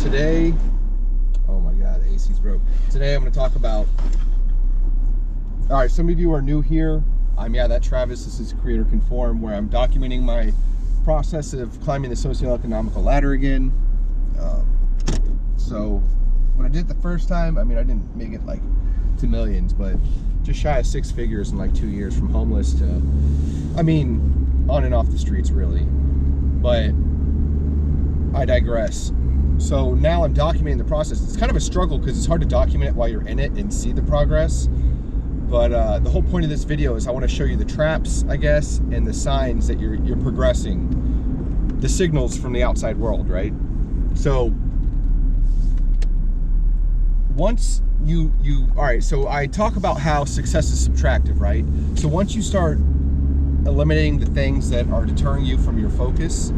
Today, oh my God, the AC's broke. Today I'm going to talk about, all right, some of you are new here. I'm yeathattravis. This is Creator Conform, where I'm documenting my process of climbing the socioeconomical ladder again. So when I did it the first time, I mean, I didn't make it like to millions, but just shy of 6 figures in like 2 years, from homeless to, I mean, on and off the streets really. But I digress. So now I'm documenting the process. It's kind of a struggle because it's hard to document it while you're in it and see the progress. But the whole point of this video is I want to show you the traps, I guess, and the signs that you're progressing, the signals from the outside world, right? So once you all right, so I talk about how success is subtractive, right? So once you start eliminating the things that are deterring you from your focus,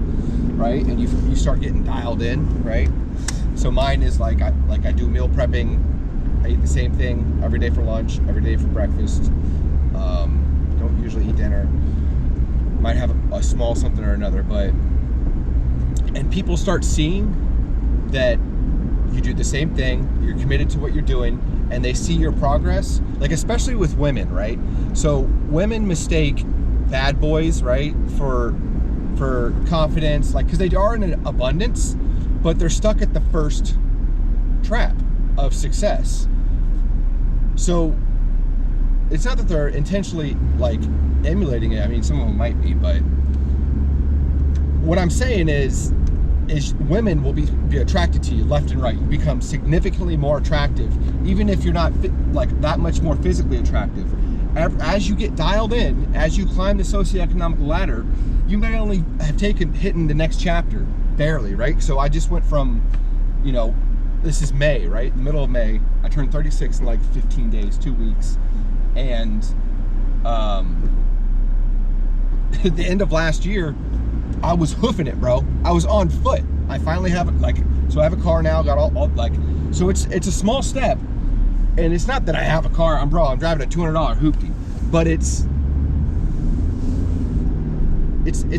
right, and you start getting dialed in, right? So mine is like I do meal prepping. I eat the same thing every day for lunch, every day for breakfast. Don't usually eat dinner. Might have a small something or another, and people start seeing that you do the same thing, you're committed to what you're doing, and they see your progress, like especially with women, right? So women mistake bad boys, right, for confidence, like, because they are in an abundance, but they're stuck at the first trap of success. So it's not that they're intentionally like emulating it. I mean, some of them might be, but what I'm saying is women will be attracted to you left and right. You become significantly more attractive, even if you're not like that much more physically attractive. As you get dialed in, as you climb the socioeconomic ladder, you may only have hitting the next chapter, barely, right? So I just went from, you know, this is May, right? The middle of May. I turned 36 in like 15 days, 2 weeks. And at the end of last year, I was hoofing it, bro. I was on foot. I finally have so I have a car now, got all so it's a small step. And it's not that I have a car, I'm driving a $200 hoopty, but it's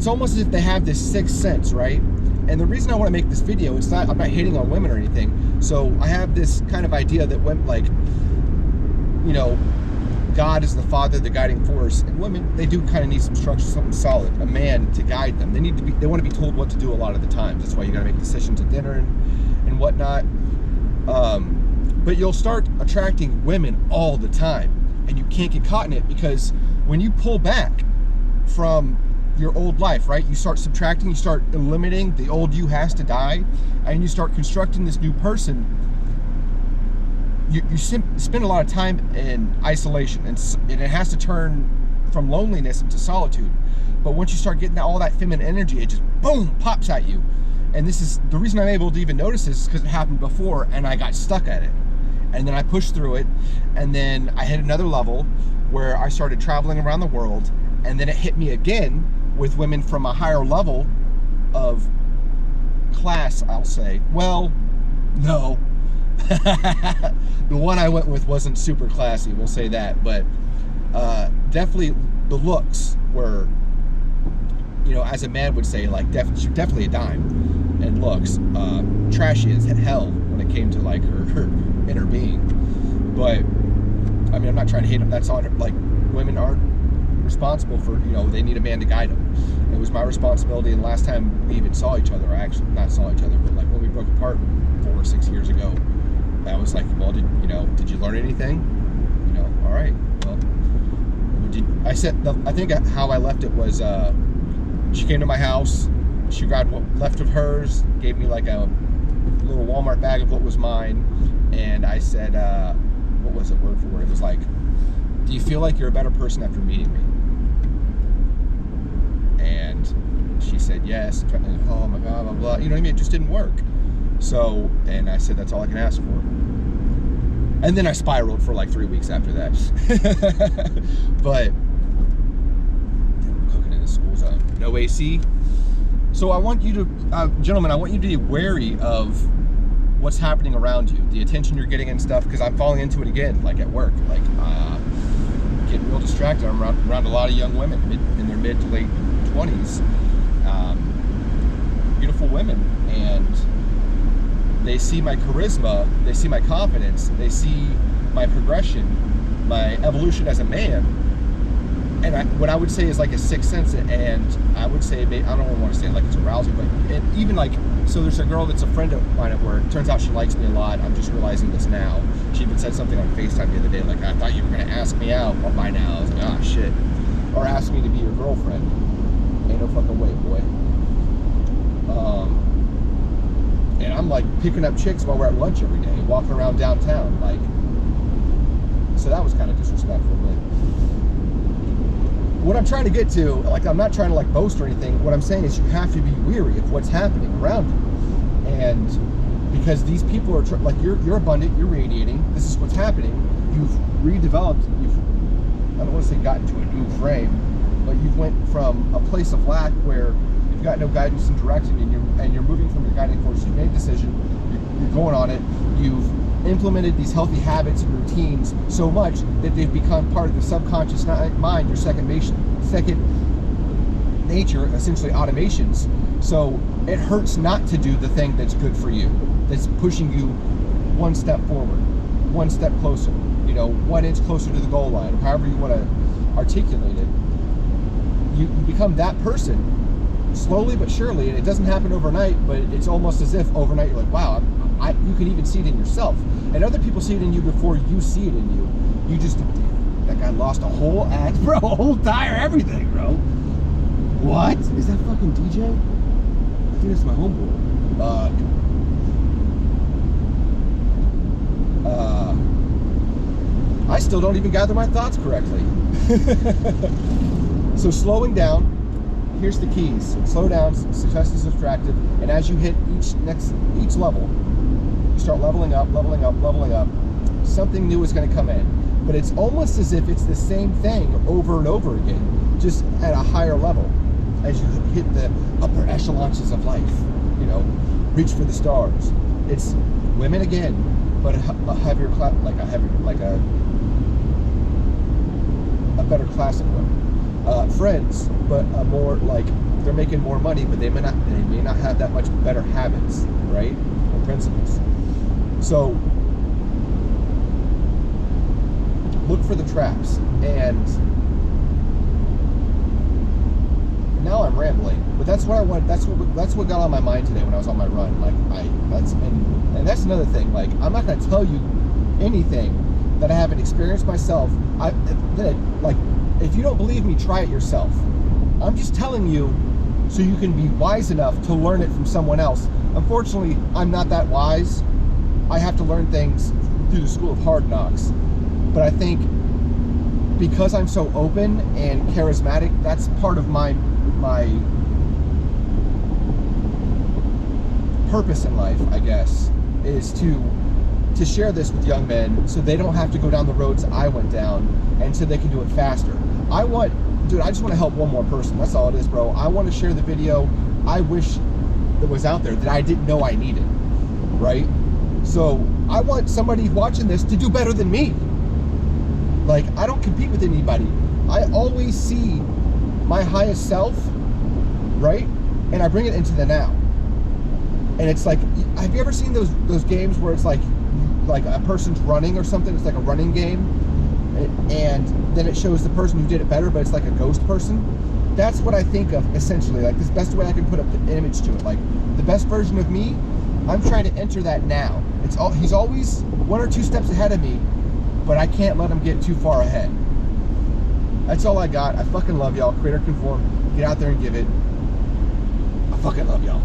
almost as if they have this sixth sense, right? And the reason I want to make this video, I'm not hating on women or anything. So I have this kind of idea that when, like, you know, God is the father, the guiding force, and women, they do kind of need some structure, something solid, a man to guide them. They want to be told what to do a lot of the times. That's why you got to make decisions at dinner and whatnot. But you'll start attracting women all the time, and you can't get caught in it, because when you pull back from your old life, right, you start subtracting, you start eliminating, the old you has to die, and you start constructing this new person. You spend a lot of time in isolation, and it has to turn from loneliness into solitude. But once you start getting all that feminine energy, it just boom pops at you. And this is the reason I'm able to even notice this, is because it happened before and I got stuck at it. And then I pushed through it, and then I hit another level where I started traveling around the world, and then it hit me again with women from a higher level of class, I'll say. Well, no. The one I went with wasn't super classy, we'll say that, but definitely the looks were, you know, as a man would say, like, definitely a dime. And looks trashy as hell when it came to like her inner being. But I mean, I'm not trying to hate them. That's on her. Like, women aren't responsible for, you know, they need a man to guide them. It was my responsibility. And last time we even saw each other, I actually not saw each other, but like when we broke apart 4 or 6 years ago, I was like, well, did you learn anything? You know, all right. Well, I think how I left it was she came to my house. She grabbed what left of hers, gave me like a little Walmart bag of what was mine, and I said, what was it, word for word? It was like, do you feel like you're a better person after meeting me? And she said yes. Oh my God, blah, blah. You know what I mean? It just didn't work. So, and I said, that's all I can ask for. And then I spiraled for like 3 weeks after that. But, I'm cooking in the school zone. No AC. So I want you to, gentlemen, I want you to be wary of what's happening around you, the attention you're getting and stuff, because I'm falling into it again, like at work, like getting real distracted. I'm around a lot of young women in their mid to late 20s, beautiful women, and they see my charisma, they see my confidence, they see my progression, my evolution as a man, and what I would say is like a sixth sense, and I would say, I don't want to say like it's arousing, but even like, so there's a girl that's a friend of mine at work. Turns out she likes me a lot. I'm just realizing this now. She even said something on FaceTime the other day, like, I thought you were going to ask me out. Well, by now, I was like, ah, shit. Or ask me to be your girlfriend. Ain't no fucking way, boy. And I'm like picking up chicks while we're at lunch every day, walking around downtown, like, so that was kind of disrespectful, but what I'm trying to get to, like, I'm not trying to like boast or anything. What I'm saying is you have to be weary of what's happening around you, and because these people are like, you're abundant, you're radiating. This is what's happening. You've redeveloped. I don't want to say gotten to a new frame, but you went from a place of lack where you've got no guidance and direction, and you're moving from your guiding force. You've made a decision. You're going on it. You've implemented these healthy habits and routines so much that they've become part of the subconscious mind, your second nature, essentially automations. So it hurts not to do the thing that's good for you, that's pushing you one step forward, one step closer, 1 inch closer to the goal line, or however you want to articulate it. You become that person slowly but surely, and it doesn't happen overnight, but it's almost as if overnight you're like, wow, you can even see it in yourself, and other people see it in you before you see it in you. You just, damn, that guy lost a whole axe, bro, a whole tire, everything, bro. What? Is that fucking DJ? I think that's my homeboy. I still don't even gather my thoughts correctly. So slowing down, here's the keys. Slow down, success is subtractive, and as you hit each level, you start leveling up, something new is going to come in. But it's almost as if it's the same thing over and over again, just at a higher level. As you hit the upper echelons of life, reach for the stars. It's women again, but a heavier class, a better class of women. Friends, but more like they're making more money, but they may not have that much better habits, right? Or principles. So look for the traps. And now I'm rambling, but that's what I want. That's what got on my mind today when I was on my run. Like and that's another thing. Like, I'm not going to tell you anything that I haven't experienced myself. If you don't believe me, try it yourself. I'm just telling you so you can be wise enough to learn it from someone else. Unfortunately, I'm not that wise. I have to learn things through the school of hard knocks. But I think because I'm so open and charismatic, that's part of my purpose in life, I guess, is to share this with young men so they don't have to go down the roads I went down, and so they can do it faster. I just want to help one more person. That's all it is, bro. I want to share the video I wish that was out there that I didn't know I needed, right? So I want somebody watching this to do better than me. Like, I don't compete with anybody. I always see my highest self, right? And I bring it into the now. And it's like, have you ever seen those games where it's like a person's running or something? It's like a running game, and then it shows the person who did it better, but it's like a ghost person. That's what I think of, essentially. Like, this best way I can put up the image to it. Like, the best version of me, I'm trying to enter that now. He's always 1 or 2 steps ahead of me, but I can't let him get too far ahead. That's all I got. I fucking love y'all. Create or conform. Get out there and give it. I fucking love y'all.